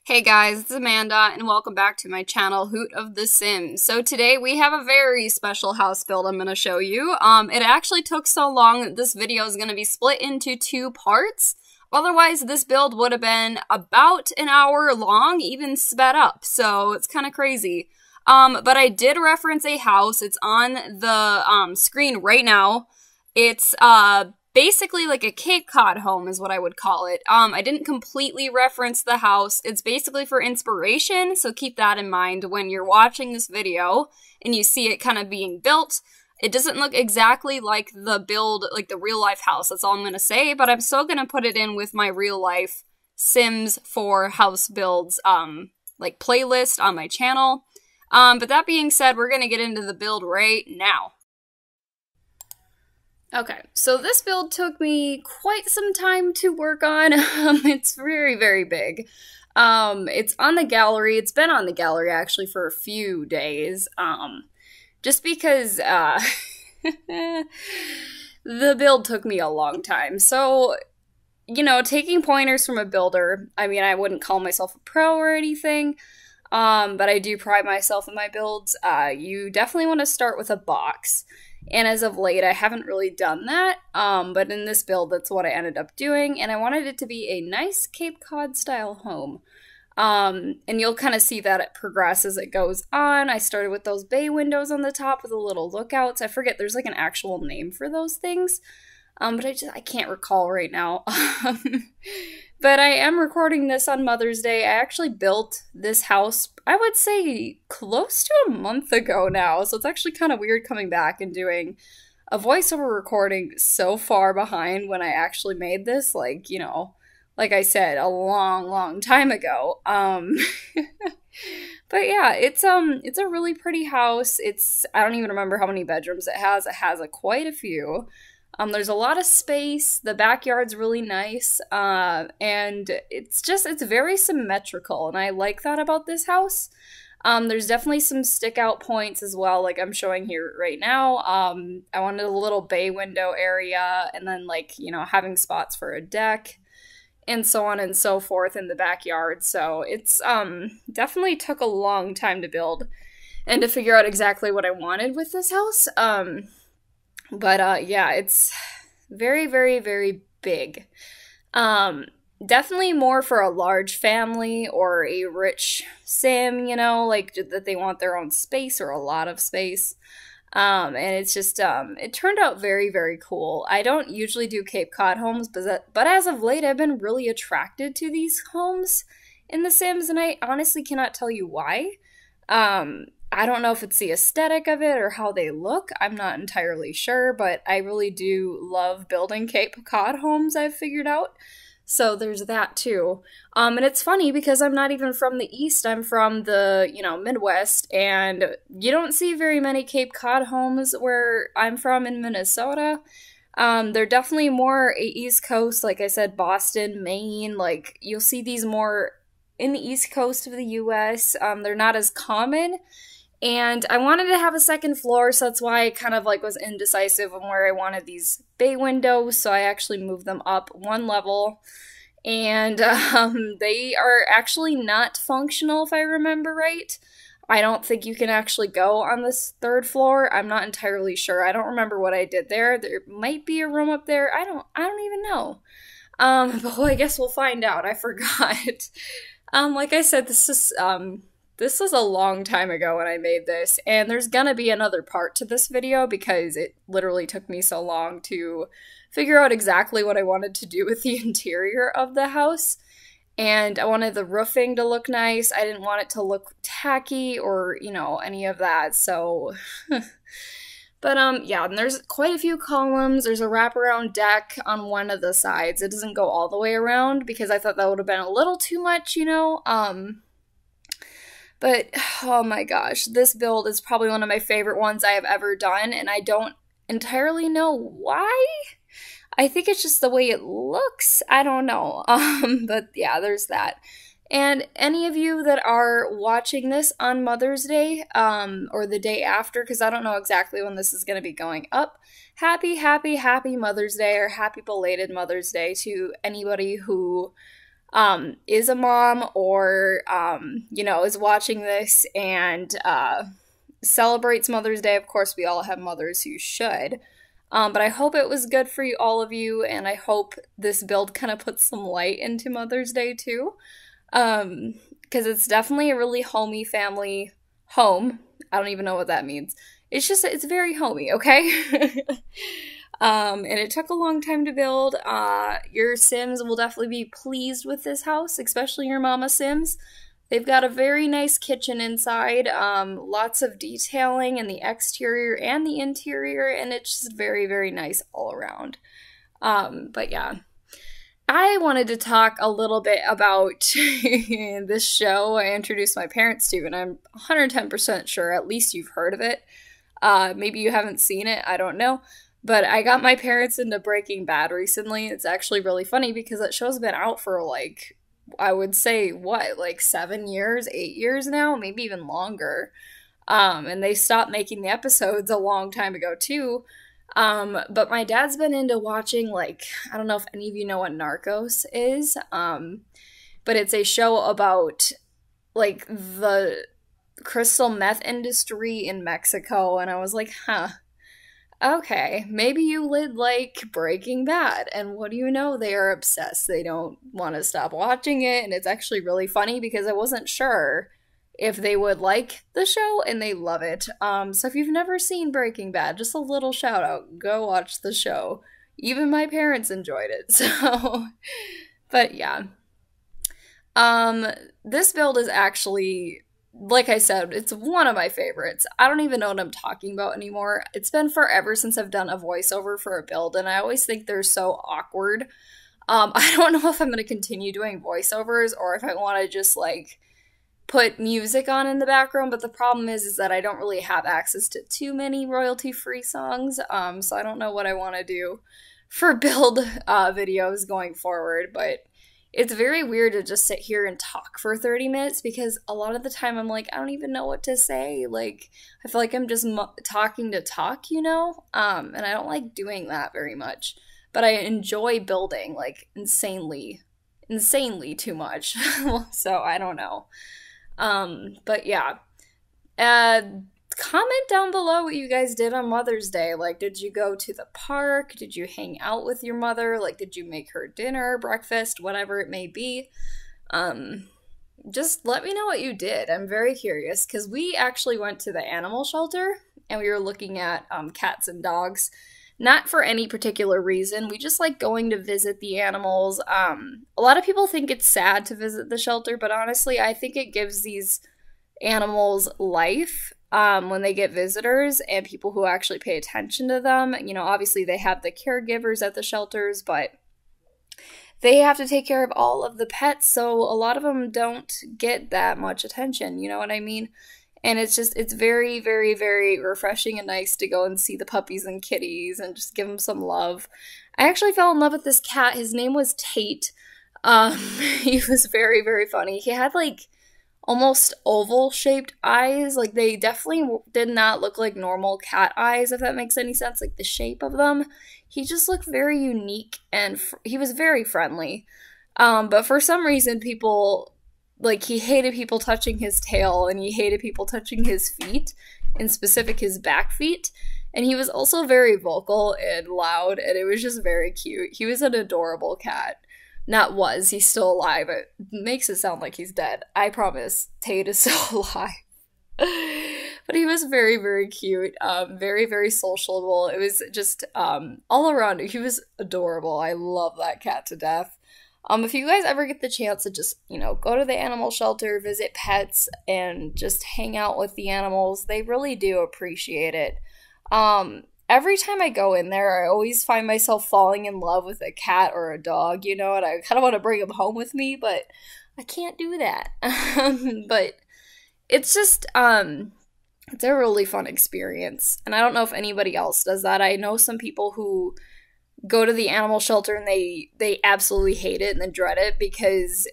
Hey guys, it's Amanda, and welcome back to my channel, Hoot of the Sims. So today we have a very special house build I'm going to show you. It actually took so long that this video is going to be split into 2 parts. Otherwise, this build would have been about an hour long, even sped up, so it's kind of crazy. But I did reference a house. It's on the screen right now. It's basically like a Cape Cod home is what I would call it. I didn't completely reference the house. It's basically for inspiration, so keep that in mind when you're watching this video and you see it kind of being built. It doesn't look exactly like the build, like the real life house, that's all I'm going to say, but I'm still going to put it in with my real life Sims 4 house builds, like playlist on my channel. But that being said, we're going to get into the build right now. Okay, so this build took me quite some time to work on. It's very, very big. It's on the gallery. It's been on the gallery actually for a few days. Just because the build took me a long time. So, you know, taking pointers from a builder, I mean, I wouldn't call myself a pro or anything, but I do pride myself in my builds. You definitely want to start with a box. And as of late, I haven't really done that, but in this build, that's what I ended up doing, and I wanted it to be a nice Cape Cod style home. And you'll kind of see that it progresses as it goes on. I started with those bay windows on the top with the little lookouts. I forget, there's like an actual name for those things, but I can't recall right now. But I am recording this on Mother's Day. I actually built this house, I would say, close to a month ago now. So it's actually kind of weird coming back and doing a voiceover recording so far behind when I actually made this. Like, you know, like I said, a long, long time ago. But yeah, it's a really pretty house. I don't even remember how many bedrooms it has. It has quite a few. There's a lot of space, the backyard's really nice, and it's very symmetrical, and I like that about this house. There's definitely some stick out points as well, like I'm showing here right now. I wanted a little bay window area, and then, like, you know, having spots for a deck, and so on and so forth in the backyard, so it's, definitely took a long time to build, and to figure out exactly what I wanted with this house. But yeah, it's very, very, very big. Definitely more for a large family or a rich sim, you know, like that they want their own space or a lot of space. And it's just, it turned out very, very cool. I don't usually do Cape Cod homes, but as of late, I've been really attracted to these homes in The Sims, and I honestly cannot tell you why. I don't know if it's the aesthetic of it or how they look. I'm not entirely sure, but I really do love building Cape Cod homes, I've figured out. So there's that too. And it's funny because I'm not even from the East. I'm from the, you know, Midwest, and you don't see very many Cape Cod homes where I'm from in Minnesota. They're definitely more East Coast, like I said, Boston, Maine. Like, you'll see these more in the East Coast of the US. They're not as common. And I wanted to have a second floor, so that's why I kind of like was indecisive on where I wanted these bay windows, so I actually moved them up 1 level. And they are actually not functional, if I remember right. I don't think you can actually go on this 3rd floor. I'm not entirely sure. I don't remember what I did there. There might be a room up there. I don't even know. But well, I guess we'll find out. I forgot. Like I said, this was a long time ago when I made this, and there's gonna be another part to this video because it literally took me so long to figure out exactly what I wanted to do with the interior of the house. And I wanted the roofing to look nice. I didn't want it to look tacky or, you know, any of that, so... But, yeah, and there's quite a few columns. There's a wraparound deck on one of the sides. It doesn't go all the way around because I thought that would have been a little too much, you know? But, oh my gosh, this build is probably one of my favorite ones I have ever done, and I don't entirely know why. I think it's just the way it looks. I don't know. But yeah, there's that. And any of you that are watching this on Mother's Day, or the day after, because I don't know exactly when this is going to be going up, happy Mother's Day, or happy belated Mother's Day to anybody who is a mom or, is watching this and celebrates Mother's Day. Of course, we all have mothers who should. But I hope it was good for you, all of you, and I hope this build kind of puts some light into Mother's Day too. Because it's definitely a really homey family home. I don't even know what that means. It's very homey, okay? And it took a long time to build. Your Sims will definitely be pleased with this house, especially your mama Sims. They've got a very nice kitchen inside, lots of detailing in the exterior and the interior, and it's just very, very nice all around. But yeah, I wanted to talk a little bit about this show I introduced my parents to, and I'm 110% sure at least you've heard of it. Maybe you haven't seen it, I don't know. But I got my parents into Breaking Bad recently. It's actually really funny because that show's been out for like, I would say, what, like 7 years, 8 years now, maybe even longer. And they stopped making the episodes a long time ago too. But my dad's been into watching, like, I don't know if any of you know what Narcos is, but it's a show about like the crystal meth industry in Mexico, and I was like, huh. Okay, maybe you would like Breaking Bad, and what do you know? They are obsessed. They don't want to stop watching it, and it's actually really funny because I wasn't sure if they would like the show, and they love it. So if you've never seen Breaking Bad, just a little shout out, go watch the show. Even my parents enjoyed it, so. But yeah. This build is actually, like I said, it's one of my favorites. I don't even know what I'm talking about anymore. It's been forever since I've done a voiceover for a build, and I always think they're so awkward. I don't know if I'm going to continue doing voiceovers or if I want to just, like, put music on in the background, but the problem is that I don't really have access to too many royalty-free songs, so I don't know what I want to do for build videos going forward, but it's very weird to just sit here and talk for 30 minutes because a lot of the time I'm like, I don't even know what to say. Like, I feel like I'm just talking to talk, and I don't like doing that very much. But I enjoy building, like, insanely too much. So I don't know. But yeah. Comment down below what you guys did on Mother's Day. Like, did you go to the park? Did you hang out with your mother? Like, did you make her dinner, breakfast, whatever it may be? Just let me know what you did. I'm very curious because we actually went to the animal shelter and we were looking at cats and dogs. Not for any particular reason. We just like going to visit the animals. A lot of people think it's sad to visit the shelter, but honestly, I think it gives these animals life when they get visitors and people who actually pay attention to them. Obviously they have the caregivers at the shelters, but they have to take care of all of the pets, so a lot of them don't get that much attention, you know what I mean? And it's very, very, very refreshing and nice to go and see the puppies and kitties and just give them some love. I actually fell in love with this cat. His name was Tate. He was very, very funny. He had like almost oval shaped eyes. Like, they definitely did not look like normal cat eyes, if that makes any sense, like the shape of them. He just looked very unique and he was very friendly. But for some reason people, like, he hated people touching his tail and he hated people touching his feet, in specific his back feet. And he was also very vocal and loud, and it was just very cute. He was an adorable cat. Not was, he's still alive. It makes it sound like he's dead. I promise, Tate is still alive. But he was very, very cute. Very, very sociable. It was just all around, he was adorable. I love that cat to death. If you guys ever get the chance to just, go to the animal shelter, visit pets, and just hang out with the animals, they really do appreciate it. Every time I go in there, I always find myself falling in love with a cat or a dog, and I kind of want to bring them home with me, but I can't do that. But it's just, it's a really fun experience, and I don't know if anybody else does that. I know some people who go to the animal shelter and they absolutely hate it and then dread it because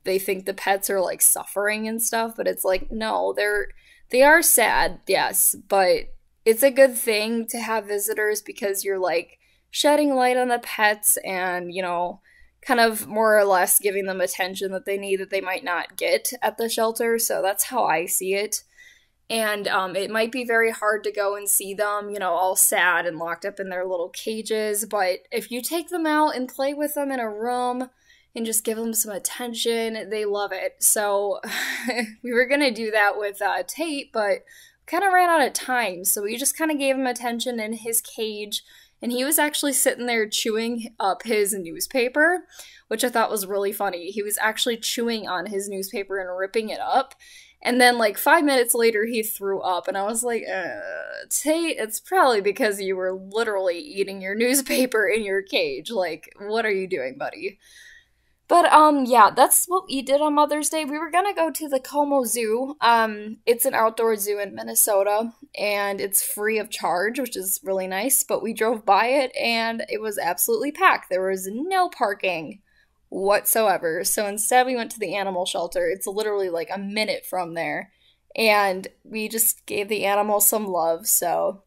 they think the pets are, like, suffering and stuff, but it's like, no, they are sad, yes, but it's a good thing to have visitors because you're, like, shedding light on the pets and, kind of more or less giving them attention that they need that they might not get at the shelter. So that's how I see it. And it might be very hard to go and see them, all sad and locked up in their little cages. But if you take them out and play with them in a room and just give them some attention, they love it. So we were going to do that with Tate, but kind of ran out of time. So we just kind of gave him attention in his cage. And he was actually sitting there chewing up his newspaper, which I thought was really funny. He was actually chewing on his newspaper and ripping it up. And then, 5 minutes later, he threw up, and I was like, Tate, it's probably because you were literally eating your newspaper in your cage. Like, what are you doing, buddy? But, yeah, that's what we did on Mother's Day. We were gonna go to the Como Zoo. It's an outdoor zoo in Minnesota, and it's free of charge, which is really nice, but we drove by it, and it was absolutely packed. There was no parking whatsoever. So instead we went to the animal shelter. It's literally a minute from there. And we just gave the animals some love. So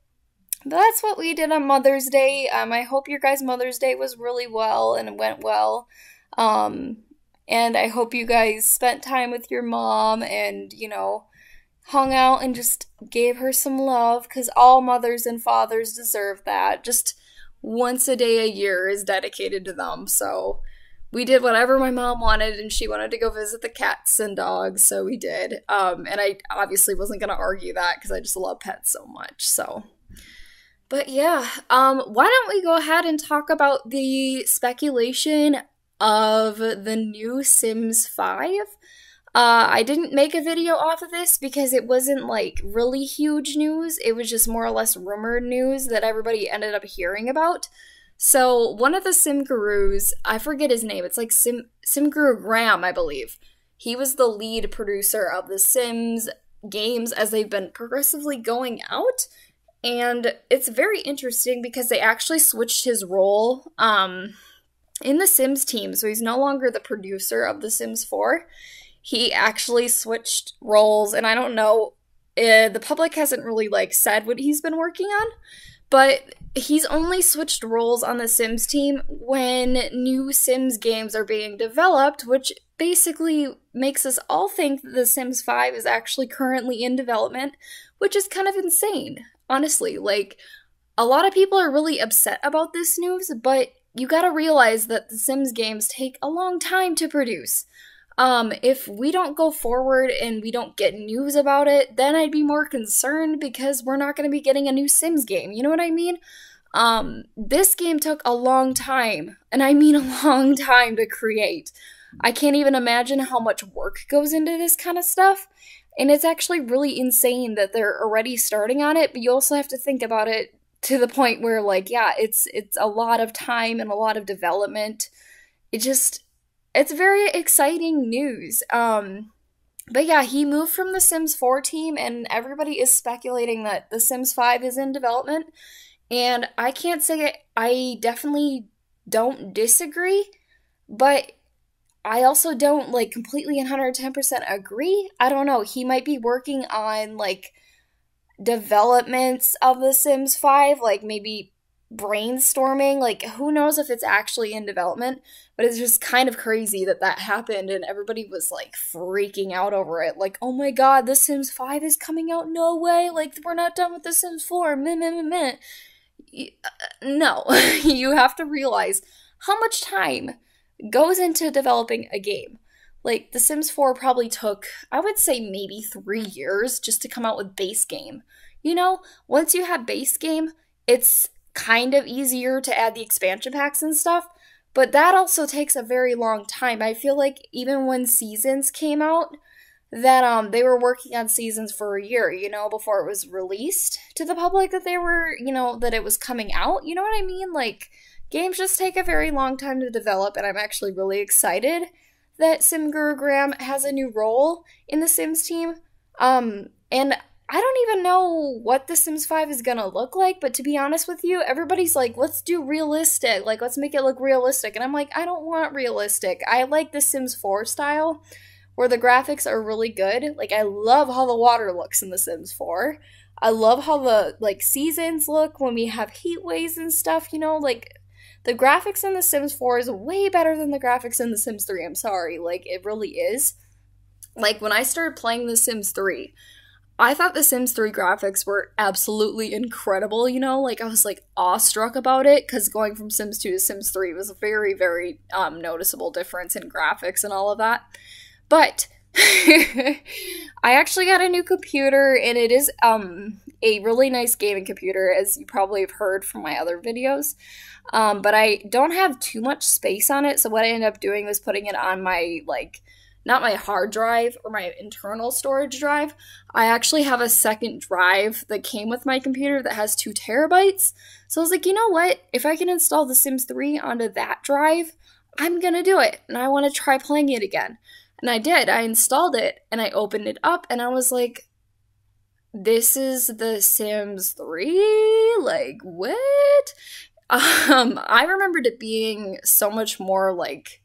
that's what we did on Mother's Day. I hope your guys' Mother's Day was really well and it went well. And I hope you guys spent time with your mom and, hung out and just gave her some love, because all mothers and fathers deserve that. Just once a day a year is dedicated to them. So we did whatever my mom wanted, and she wanted to go visit the cats and dogs, so we did. And I obviously wasn't going to argue that because I just love pets so much, so. But yeah, why don't we go ahead and talk about the speculation of the new Sims 5? I didn't make a video off of this because it wasn't really huge news. It was just more or less rumored news that everybody ended up hearing about. So one of the Sim Gurus, I forget his name, it's Sim Guru Graham, I believe. He was the lead producer of the Sims games as they've been progressively going out. And it's very interesting because they actually switched his role in the Sims team. So he's no longer the producer of The Sims 4. He actually switched roles, and I don't know, the public hasn't really said what he's been working on. But he's only switched roles on the Sims team when new Sims games are being developed, which basically makes us all think that The Sims 5 is actually currently in development, which is kind of insane, honestly. A lot of people are really upset about this news, but you gotta realize that the Sims games take a long time to produce. If we don't go forward and we don't get news about it, then I'd be more concerned because we're not going to be getting a new Sims game. You know what I mean? This game took a long time, and I mean a long time to create. I can't even imagine how much work goes into this kind of stuff. And it's actually really insane that they're already starting on it, but you also have to think about it to the point where, yeah, it's a lot of time and a lot of development. It's very exciting news. But yeah, he moved from the Sims 4 team, and everybody is speculating that the Sims 5 is in development. And I can't say it, I definitely don't disagree, but I also don't completely 110% agree. I don't know, he might be working on developments of the Sims 5, maybe brainstorming, who knows if it's actually in development, but it's just kind of crazy that happened, and everybody was freaking out over it, oh my god, The Sims 5 is coming out, no way, we're not done with The Sims 4, meh, meh, meh, meh. No, you have to realize how much time goes into developing a game. The Sims 4 probably took, I would say, maybe 3 years just to come out with base game. Once you have base game, it's kind of easier to add the expansion packs and stuff, but that also takes a very long time. I feel like even when Seasons came out, that they were working on Seasons for a year, before it was released to the public that they were, that it was coming out. You know what I mean? Games just take a very long time to develop, and I'm actually really excited that Sim Guru Graham has a new role in the Sims team. And I don't even know what The Sims 5 is gonna look like, but to be honest with you, everybody's let's do realistic, let's make it look realistic, and I'm I don't want realistic. I like The Sims 4 style, where the graphics are really good. I love how the water looks in The Sims 4. I love how the, seasons look when we have heat waves and stuff, The graphics in The Sims 4 is way better than the graphics in The Sims 3. I'm sorry. Like, it really is. Like, when I started playing The Sims 3, I thought The Sims 3 graphics were absolutely incredible, you know? Like, I was, like, awestruck about it, because going from Sims 2 to Sims 3 was a very, very noticeable difference in graphics and all of that. But I actually got a new computer, and it is a really nice gaming computer, as you probably have heard from my other videos. But I don't have too much space on it, so what I ended up doing was putting it on my, like, not my hard drive or my internal storage drive. I actually have a second drive that came with my computer that has 2 terabytes. So I was like, you know what? If I can install The Sims 3 onto that drive, I'm gonna do it. And I want to try playing it again. And I did. I installed it and I opened it up and I was like, this is The Sims 3? Like, what? I remembered it being so much more, like,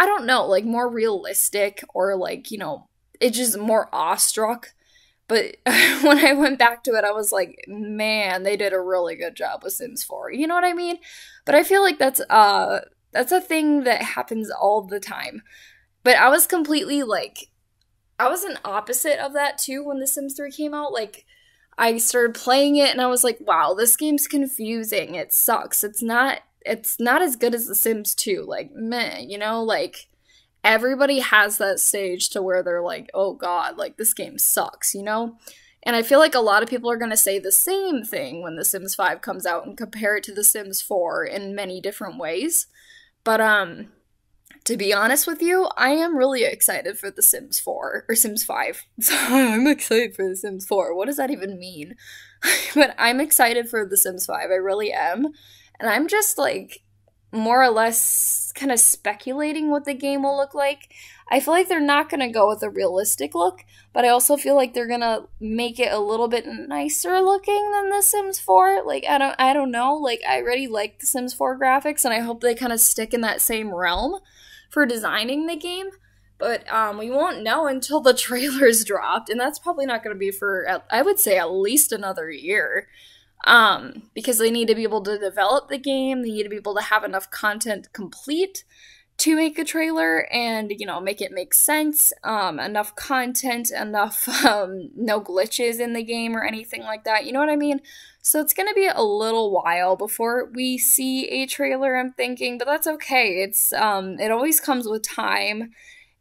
I don't know, like, more realistic, or, like, you know, it's just more awestruck. But when I went back to it, I was like, man, they did a really good job with Sims 4. You know what I mean? But I feel like that's a thing that happens all the time. But I was completely, like, I was an opposite of that, too, when The Sims 3 came out. Like, I started playing it, and I was like, wow, this game's confusing. It sucks. It's not as good as The Sims 2. Like, meh, you know? Like, everybody has that stage to where they're like, oh god, like, this game sucks, you know? And I feel like a lot of people are going to say the same thing when The Sims 5 comes out and compare it to The Sims 4 in many different ways. But, to be honest with you, I am really excited for The Sims 4, or Sims 5. So I'm excited for The Sims 4. What does that even mean? But I'm excited for The Sims 5, I really am. And I'm just, like, more or less kind of speculating what the game will look like. I feel like they're not going to go with a realistic look, but I also feel like they're going to make it a little bit nicer looking than The Sims 4. Like, I don't know. Like, I already like The Sims 4 graphics, and I hope they kind of stick in that same realm for designing the game. But we won't know until the trailer's dropped, and that's probably not going to be for, I would say, at least another year. Because they need to be able to develop the game, they need to be able to have enough content complete to make a trailer and, you know, make it make sense, enough content, enough, no glitches in the game or anything like that, you know what I mean? So it's gonna be a little while before we see a trailer, I'm thinking, but that's okay. It's, it always comes with time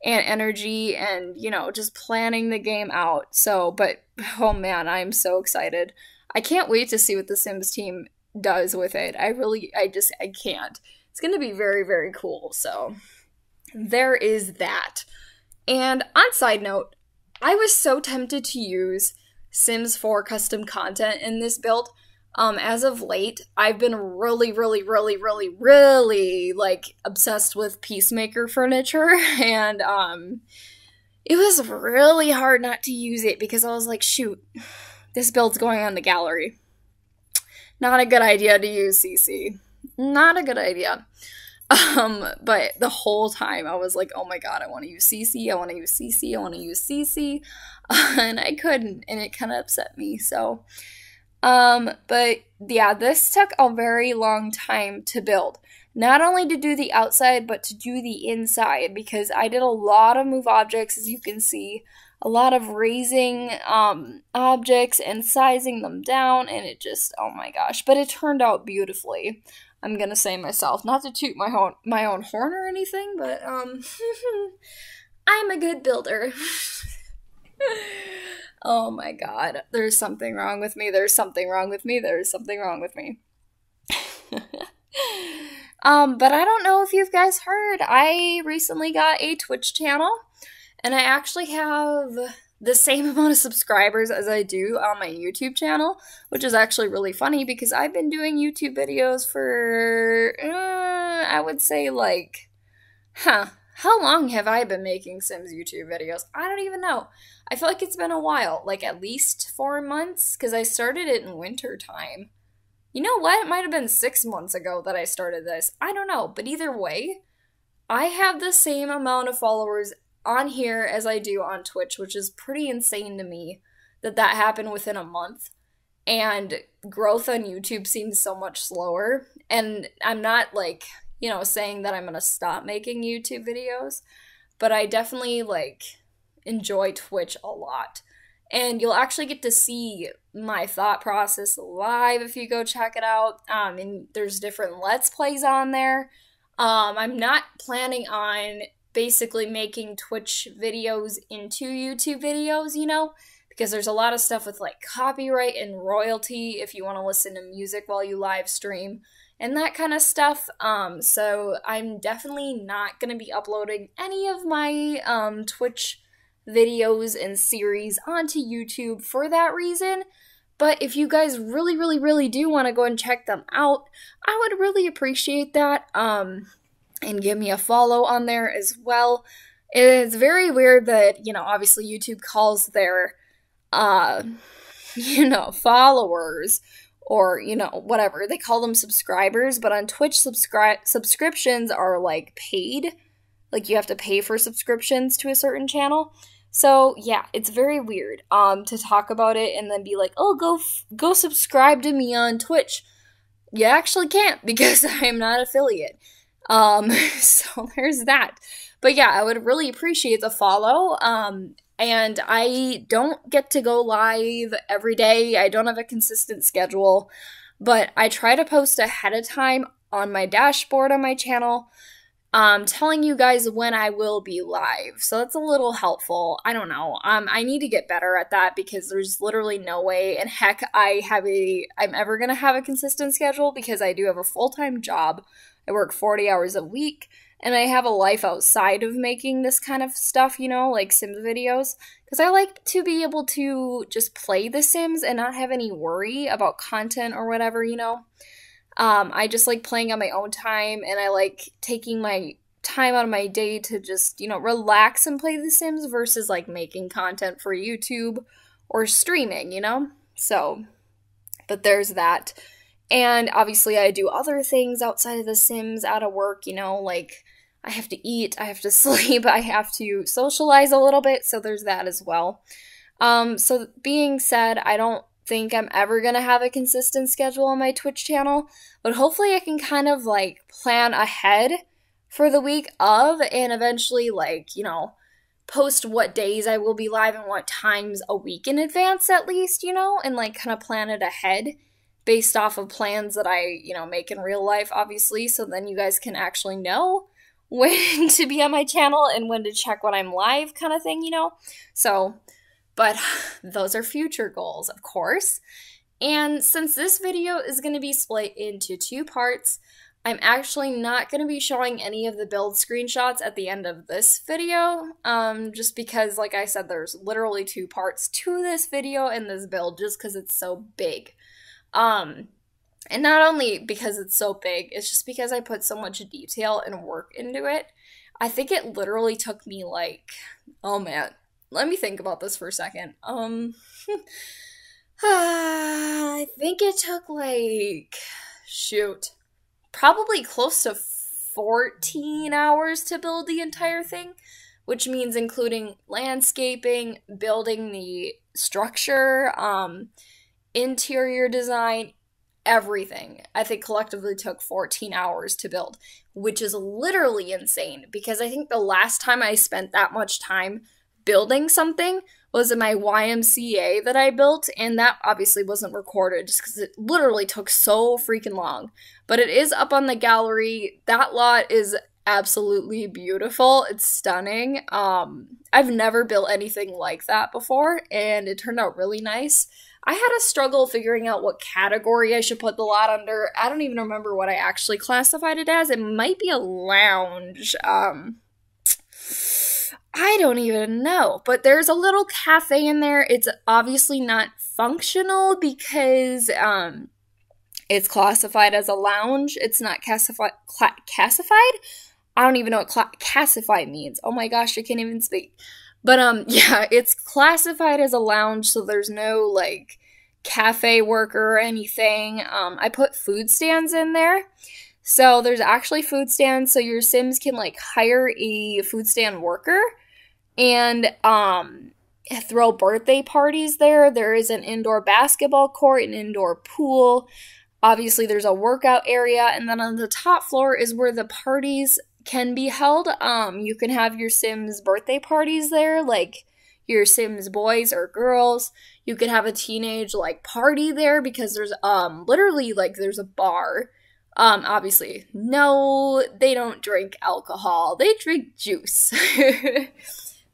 and energy and, you know, just planning the game out. So, but, oh man, I'm so excited. I can't wait to see what the Sims team does with it. I can't. It's going to be very, very cool. So there is that. And on side note, I was so tempted to use Sims 4 custom content in this build. As of late, I've been really, like, obsessed with Peacemaker furniture. And, it was really hard not to use it because I was like, shoot, this build's going on the gallery. Not a good idea to use CC. Not a good idea. But the whole time I was like, oh my god, I want to use CC, I want to use CC, I want to use CC. And I couldn't, and it kind of upset me, so. But yeah, this took a very long time to build. Not only to do the outside, but to do the inside, because I did a lot of move objects, as you can see. A lot of raising objects and sizing them down, and it just, oh my gosh. But it turned out beautifully, I'm gonna say myself. Not to toot my own horn or anything, but I'm a good builder. Oh my god. There's something wrong with me. There's something wrong with me. There's something wrong with me. But I don't know if you guys heard. I recently got a Twitch channel. And I actually have the same amount of subscribers as I do on my YouTube channel, which is actually really funny because I've been doing YouTube videos for, I would say, like, how long have I been making Sims YouTube videos? I don't even know. I feel like it's been a while, like at least 4 months, because I started it in winter time. You know what? It might have been 6 months ago that I started this. I don't know, but either way, I have the same amount of followers on here as I do on Twitch, which is pretty insane to me that happened within a month. and growth on YouTube seems so much slower. And I'm not like, saying that I'm gonna stop making YouTube videos, but I definitely like enjoy Twitch a lot. And you'll actually get to see my thought process live if you go check it out. And there's different Let's Plays on there. I'm not planning on basically making Twitch videos into YouTube videos, because there's a lot of stuff with like copyright and royalty if you want to listen to music while you live stream and that kind of stuff. So I'm definitely not going to be uploading any of my Twitch videos and series onto YouTube for that reason. But if you guys really, really, really do want to go and check them out, I would really appreciate that. And give me a follow on there as well. It's very weird that, obviously YouTube calls their, followers or, whatever. They call them subscribers, but on Twitch, subscriptions are, like, paid. Like, you have to pay for subscriptions to a certain channel. So, yeah, it's very weird, to talk about it and then be like, oh, go subscribe to me on Twitch. You actually can't because I'm not affiliate. So there's that. But yeah, I would really appreciate the follow. And I don't get to go live every day. I don't have a consistent schedule, but I try to post ahead of time on my dashboard on my channel, telling you guys when I will be live. So that's a little helpful. I don't know. I need to get better at that because there's literally no way in heck I'm ever going to have a consistent schedule because I do have a full-time job. I work 40 hours a week, and I have a life outside of making this kind of stuff, like Sims videos, because I like to be able to just play The Sims and not have any worry about content or whatever, I just like playing on my own time, and I like taking my time out of my day to just, relax and play The Sims versus, like, making content for YouTube or streaming, So, but there's that. And obviously I do other things outside of The Sims, out of work, like I have to eat, I have to sleep, I have to socialize a little bit, so there's that as well. So being said, I don't think I'm ever going to have a consistent schedule on my Twitch channel, but hopefully I can kind of like plan ahead for the week of and eventually like, post what days I will be live and what times a week in advance at least, and like kind of plan it ahead based off of plans that I, make in real life, obviously, so then you guys can actually know when to be on my channel and when to check when I'm live kind of thing, So, but those are future goals, of course. And since this video is going to be split into 2 parts, I'm actually not going to be showing any of the build screenshots at the end of this video, just because, like I said, there's literally 2 parts to this video and this build just because it's so big. And not only because it's so big, it's just because I put so much detail and work into it. I think it literally took me like, oh man, let me think about this for a second. I think it took like, probably close to 14 hours to build the entire thing, which means including landscaping, building the structure, interior design, everything. I think collectively took 14 hours to build, which is literally insane because I think the last time I spent that much time building something was in my YMCA that I built, and that obviously wasn't recorded just because it literally took so freaking long. But it is up on the gallery. That lot is absolutely beautiful. It's stunning. I've never built anything like that before, and it turned out really nice. I had a struggle figuring out what category I should put the lot under. I don't even remember what I actually classified it as. It might be a lounge. I don't even know. But there's a little cafe in there. It's obviously not functional because it's classified as a lounge. It's not classified? I don't even know what classified means. Oh my gosh, I can't even speak. But, yeah, it's classified as a lounge, so there's no, like, cafe worker or anything. I put food stands in there. So there's actually food stands, so your Sims can, like, hire a food stand worker. And, throw birthday parties there. There is an indoor basketball court, an indoor pool. Obviously, there's a workout area, and then on the top floor is where the parties can be held. You can have your Sims birthday parties there, like your Sims boys or girls. You can have a teenage like party there because there's literally like there's a bar. Obviously, no, they don't drink alcohol. They drink juice.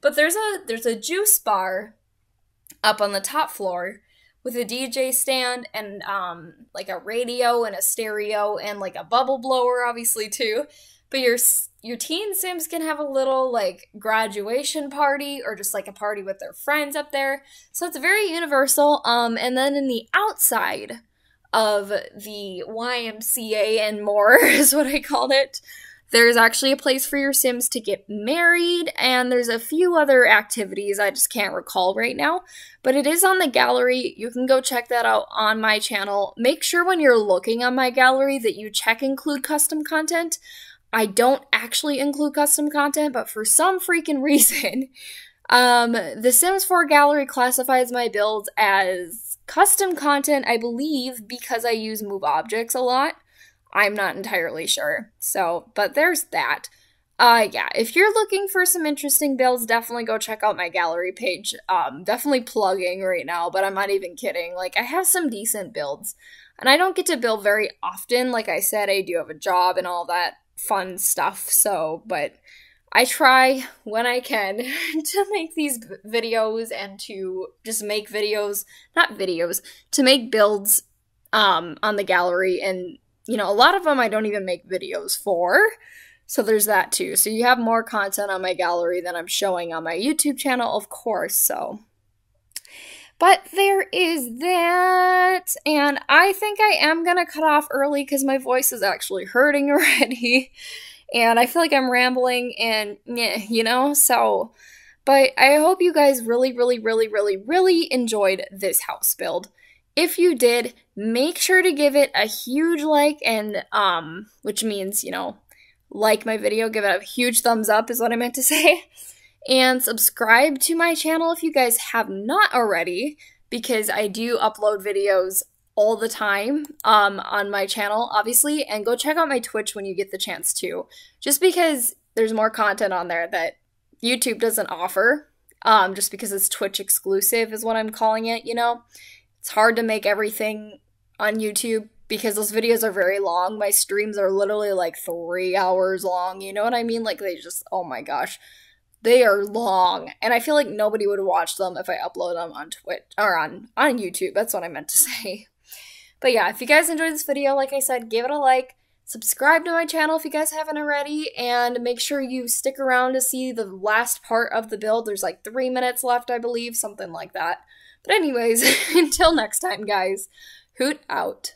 But there's a juice bar up on the top floor with a DJ stand and like a radio and a stereo and like a bubble blower obviously too. But your teen Sims can have a little like graduation party or just like a party with their friends up there. So it's very universal. And then in the outside of the YMCA and more is what I called it, there's actually a place for your Sims to get married, and there's a few other activities I just can't recall right now, but it is on the gallery. You can go check that out on my channel. Make sure when you're looking on my gallery that you check include custom content. I don't actually include custom content, but for some freaking reason, the Sims 4 gallery classifies my builds as custom content, I believe, because I use move objects a lot. I'm not entirely sure. So, but there's that. Yeah, if you're looking for some interesting builds, definitely go check out my gallery page. Definitely plugging right now, but I'm not even kidding. Like, I have some decent builds, and I don't get to build very often. Like I said, I do have a job and all that fun stuff, so, but I try when I can to make these videos and to just make videos, not videos, to make builds on the gallery. And you know, a lot of them I don't even make videos for, so there's that too. So you have more content on my gallery than I'm showing on my YouTube channel, of course, so. But there is that, and I think I am gonna cut off early because my voice is actually hurting already, and I feel like I'm rambling and, you know, so. But I hope you guys really, really, really, really, really enjoyed this house build. If you did, make sure to give it a huge like and, which means, you know, like my video, give it a huge thumbs up is what I meant to say. And subscribe to my channel if you guys have not already, because I do upload videos all the time on my channel, obviously. And go check out my Twitch when you get the chance to, just because there's more content on there that YouTube doesn't offer, just because it's Twitch exclusive is what I'm calling it, you know. It's hard to make everything on YouTube because those videos are very long. My streams are literally like 3 hours long, you know what I mean? Like they just, oh my gosh, they are long. And I feel like nobody would watch them if I upload them on Twitch, or on YouTube. That's what I meant to say. But yeah, if you guys enjoyed this video, like I said, give it a like, subscribe to my channel if you guys haven't already, and make sure you stick around to see the last part of the build. There's like 3 minutes left, I believe, something like that. But anyways, until next time, guys, hoot out.